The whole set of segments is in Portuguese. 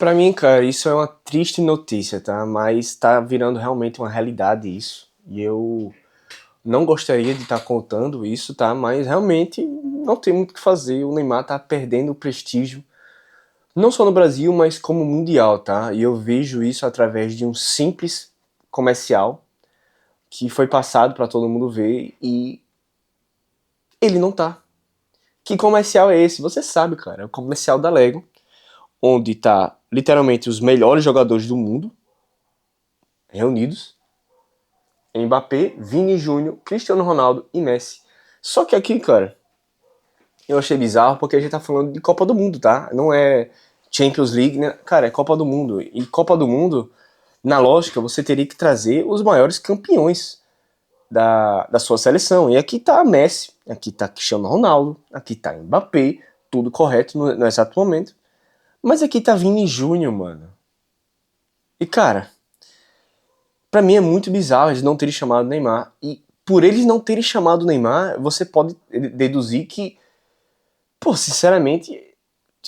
Pra mim, cara, isso é uma triste notícia, tá? Mas tá virando realmente uma realidade isso. E eu não gostaria de estar contando isso, tá? Mas realmente não tem muito o que fazer. O Neymar tá perdendo o prestígio, não só no Brasil, mas como mundial, tá? E eu vejo isso através de um simples comercial que foi passado pra todo mundo ver e ele não tá. Que comercial é esse? Você sabe, cara. É o comercial da Lego, onde tá literalmente os melhores jogadores do mundo reunidos. Mbappé, Vini Júnior, Cristiano Ronaldo e Messi. Só que aqui, cara, eu achei bizarro porque a gente tá falando de Copa do Mundo, tá? Não é Champions League, né? Cara, é Copa do Mundo. E Copa do Mundo, na lógica, você teria que trazer os maiores campeões da sua seleção. E aqui tá Messi, aqui tá Cristiano Ronaldo, aqui tá Mbappé, tudo correto no exato momento. Mas aqui tá Vini Júnior, mano. E, cara, pra mim é muito bizarro eles não terem chamado o Neymar. E por eles não terem chamado o Neymar, você pode deduzir que, pô, sinceramente,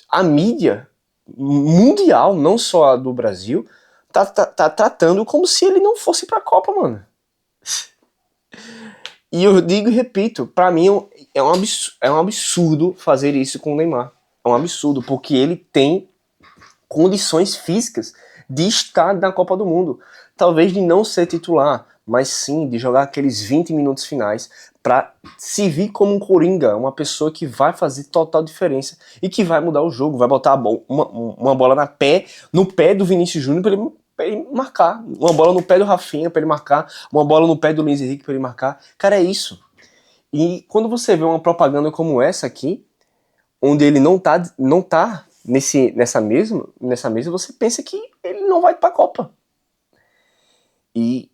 a mídia mundial, não só a do Brasil, tá tratando como se ele não fosse pra Copa, mano. E eu digo e repito, pra mim é um absurdo fazer isso com o Neymar. É um absurdo, porque ele tem condições físicas de estar na Copa do Mundo. Talvez de não ser titular, mas sim de jogar aqueles 20 minutos finais para se vir como um coringa, uma pessoa que vai fazer total diferença e que vai mudar o jogo, vai botar uma bola no pé do Vinícius Júnior pra ele marcar, uma bola no pé do Rafinha para ele marcar, uma bola no pé do Luiz Henrique para ele marcar. Cara, é isso. E quando você vê uma propaganda como essa aqui, onde ele não tá nessa mesa, você pensa que ele não vai para a Copa. E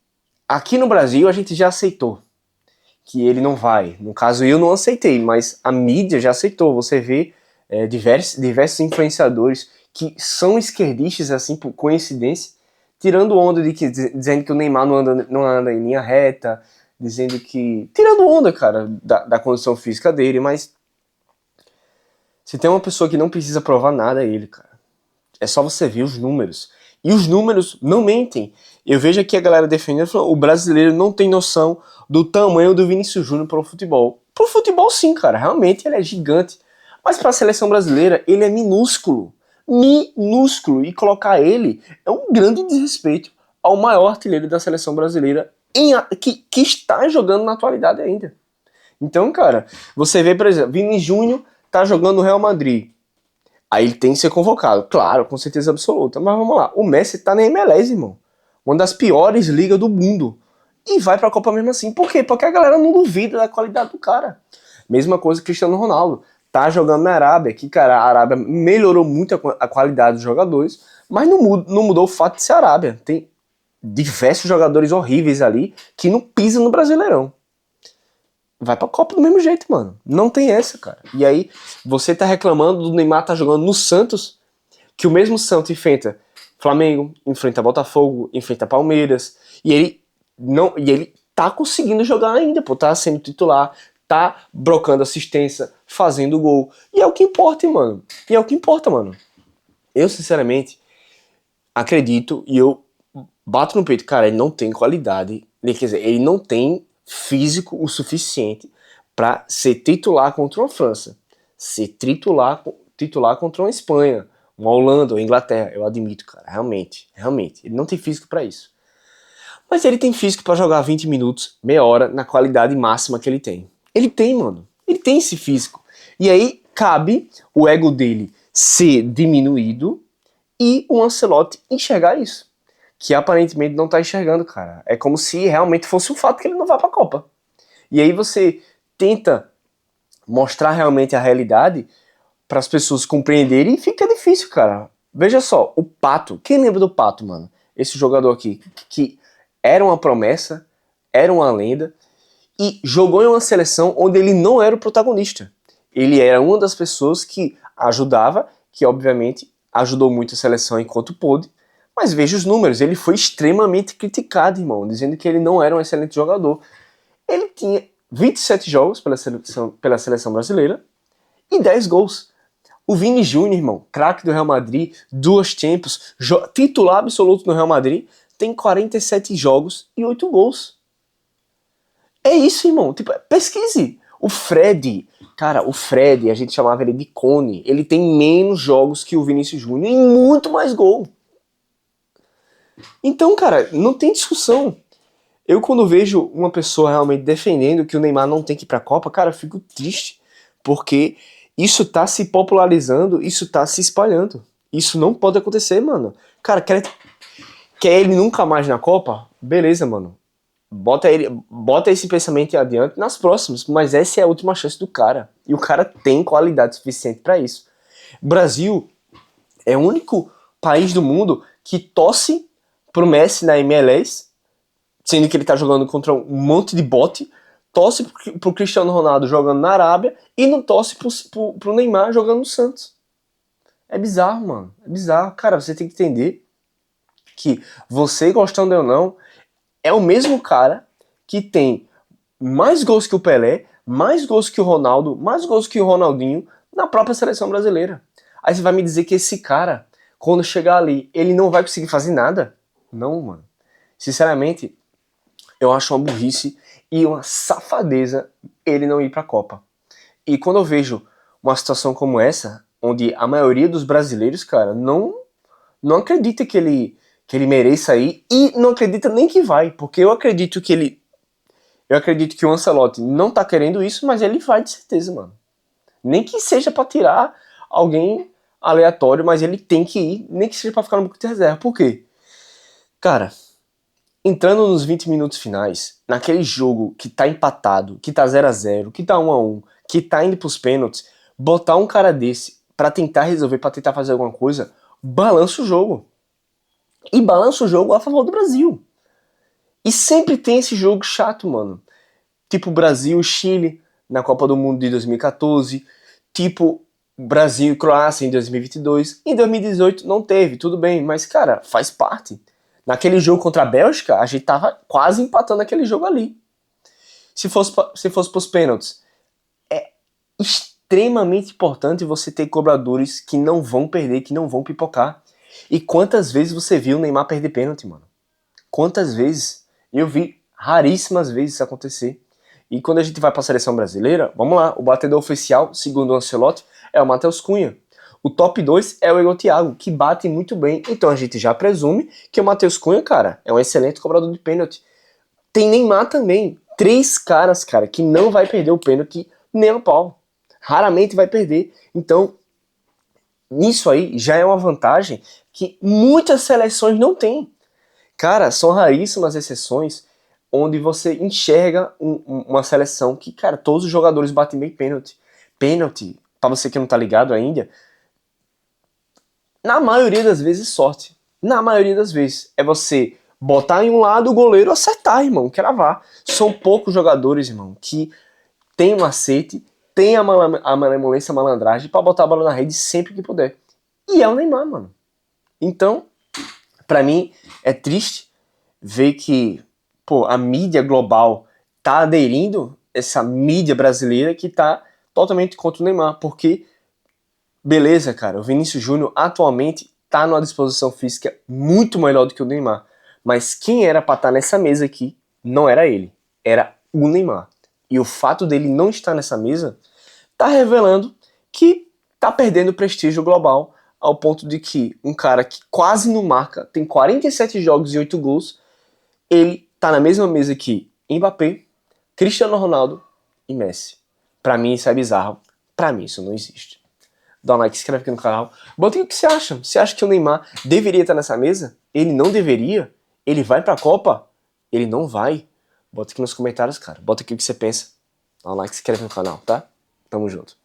aqui no Brasil a gente já aceitou que ele não vai. No caso eu não aceitei, mas a mídia já aceitou. Você vê diversos influenciadores que são esquerdistas assim por coincidência, tirando onda dizendo que o Neymar não anda em linha reta, dizendo que tirando onda, cara, da condição física dele, mas se tem uma pessoa que não precisa provar nada, é ele, cara. É só você ver os números. E os números não mentem. Eu vejo aqui a galera defendendo, falando, o brasileiro não tem noção do tamanho do Vinícius Júnior pro futebol. Pro futebol sim, cara, realmente ele é gigante. Mas para a seleção brasileira, ele é minúsculo. Minúsculo. E colocar ele é um grande desrespeito ao maior artilheiro da seleção brasileira que está jogando na atualidade ainda. Então, cara, você vê, por exemplo, Vini Júnior tá jogando no Real Madrid. Aí ele tem que ser convocado, claro, com certeza absoluta. Mas vamos lá, o Messi tá na MLS, irmão. Uma das piores ligas do mundo. E vai pra Copa mesmo assim. Por quê? Porque a galera não duvida da qualidade do cara. Mesma coisa que Cristiano Ronaldo. Tá jogando na Arábia, que, cara, a Arábia melhorou muito a qualidade dos jogadores, mas não mudou o fato de ser Arábia. Tem diversos jogadores horríveis ali que não pisam no Brasileirão. Vai pra Copa do mesmo jeito, mano. Não tem essa, cara. E aí, você tá reclamando do Neymar tá jogando no Santos, que o mesmo Santos enfrenta Flamengo, enfrenta Botafogo, enfrenta Palmeiras, e ele tá conseguindo jogar ainda, pô, tá sendo titular, tá brocando assistência, fazendo gol. E é o que importa, mano. E é o que importa, mano. Eu, sinceramente, acredito e eu bato no peito, cara, ele não tem qualidade, quer dizer, ele não tem físico o suficiente para ser titular contra uma França, ser titular contra uma Espanha, uma Holanda ou Inglaterra, eu admito, cara, realmente, ele não tem físico para isso. Mas ele tem físico para jogar 20 minutos, meia hora, na qualidade máxima que ele tem. Ele tem, mano. Ele tem esse físico. E aí cabe o ego dele ser diminuído e o Ancelotti enxergar isso. Que aparentemente não tá enxergando, cara. É como se realmente fosse um fato que ele não vai pra Copa. E aí você tenta mostrar realmente a realidade para as pessoas compreenderem e fica difícil, cara. Veja só, o Pato. Quem lembra do Pato, mano? Esse jogador aqui, que era uma promessa, era uma lenda, e jogou em uma seleção onde ele não era o protagonista. Ele era uma das pessoas que ajudava, que obviamente ajudou muito a seleção enquanto pôde, mas veja os números, ele foi extremamente criticado, irmão, dizendo que ele não era um excelente jogador. Ele tinha 27 jogos pela seleção brasileira e 10 gols. O Vini Júnior, irmão, craque do Real Madrid, 2 Champions, titular absoluto no Real Madrid, tem 47 jogos e 8 gols. É isso, irmão. Tipo, pesquise. O Fred, cara, o Fred, a gente chamava ele de Cone, ele tem menos jogos que o Vinícius Júnior e muito mais gol. Então, cara, não tem discussão. Eu, quando vejo uma pessoa realmente defendendo que o Neymar não tem que ir pra Copa, cara, eu fico triste. Porque isso tá se popularizando, isso tá se espalhando. Isso não pode acontecer, mano. Cara, quer ele nunca mais na Copa? Beleza, mano. Bota esse pensamento adiante nas próximas, mas essa é a última chance do cara. E o cara tem qualidade suficiente pra isso. O Brasil é o único país do mundo que torce pro Messi na MLS, sendo que ele tá jogando contra um monte de bote, torce pro Cristiano Ronaldo jogando na Arábia e não torce pro Neymar jogando no Santos. É bizarro, mano. É bizarro. Cara, você tem que entender que você, gostando ou não, é o mesmo cara que tem mais gols que o Pelé, mais gols que o Ronaldo, mais gols que o Ronaldinho na própria seleção brasileira. Aí você vai me dizer que esse cara, quando chegar ali, ele não vai conseguir fazer nada? Não, mano. Sinceramente, eu acho uma burrice e uma safadeza ele não ir pra Copa. E quando eu vejo uma situação como essa, onde a maioria dos brasileiros, cara, não acredita que ele mereça ir e não acredita nem que vai, porque eu acredito que o Ancelotti não tá querendo isso, mas ele vai de certeza, mano. Nem que seja pra tirar alguém aleatório, mas ele tem que ir, nem que seja pra ficar no banco de reserva. Por quê? Cara, entrando nos 20 minutos finais, naquele jogo que tá empatado, que tá 0-0, que tá 1-1, que tá indo pros pênaltis, botar um cara desse pra tentar resolver, pra tentar fazer alguma coisa, balança o jogo. E balança o jogo a favor do Brasil. E sempre tem esse jogo chato, mano. Tipo Brasil e Chile na Copa do Mundo de 2014, tipo Brasil e Croácia em 2022. Em 2018 não teve, tudo bem, mas cara, faz parte. Naquele jogo contra a Bélgica, a gente tava quase empatando aquele jogo ali. Se fosse pros pênaltis, é extremamente importante você ter cobradores que não vão perder, que não vão pipocar. E quantas vezes você viu o Neymar perder pênalti, mano? Quantas vezes? Eu vi raríssimas vezes isso acontecer. E quando a gente vai para a seleção brasileira, vamos lá, o batedor oficial, segundo o Ancelotti, é o Matheus Cunha. O top 2 é o Igor Thiago, que bate muito bem. Então a gente já presume que o Matheus Cunha, cara, é um excelente cobrador de pênalti. Tem Neymar também. 3 caras, cara, que não vai perder o pênalti nem a pau. Raramente vai perder. Então, nisso aí já é uma vantagem que muitas seleções não têm. Cara, são raríssimas exceções onde você enxerga uma seleção que, cara, todos os jogadores batem bem pênalti. Pênalti, pra você que não tá ligado ainda, na maioria das vezes, sorte. Na maioria das vezes. É você botar em um lado o goleiro acertar, irmão, cravar. São poucos jogadores, irmão, que tem um macete, tem a malemolência, a malandragem pra botar a bola na rede sempre que puder. E é o Neymar, mano. Então, pra mim, é triste ver que, pô, a mídia global tá aderindo, essa mídia brasileira que tá totalmente contra o Neymar, porque, beleza, cara, o Vinícius Júnior atualmente tá numa disposição física muito melhor do que o Neymar, mas quem era pra estar nessa mesa aqui não era ele, era o Neymar. E o fato dele não estar nessa mesa tá revelando que tá perdendo prestígio global, ao ponto de que um cara que quase não marca, tem 47 jogos e 8 gols, ele tá na mesma mesa que Mbappé, Cristiano Ronaldo e Messi. Pra mim isso é bizarro. Pra mim isso não existe. Dá um like, se inscreve aqui no canal. Bota aí o que você acha. Você acha que o Neymar deveria estar nessa mesa? Ele não deveria? Ele vai pra Copa? Ele não vai? Bota aqui nos comentários, cara. Bota aqui o que você pensa. Dá um like, se inscreve no canal, tá? Tamo junto.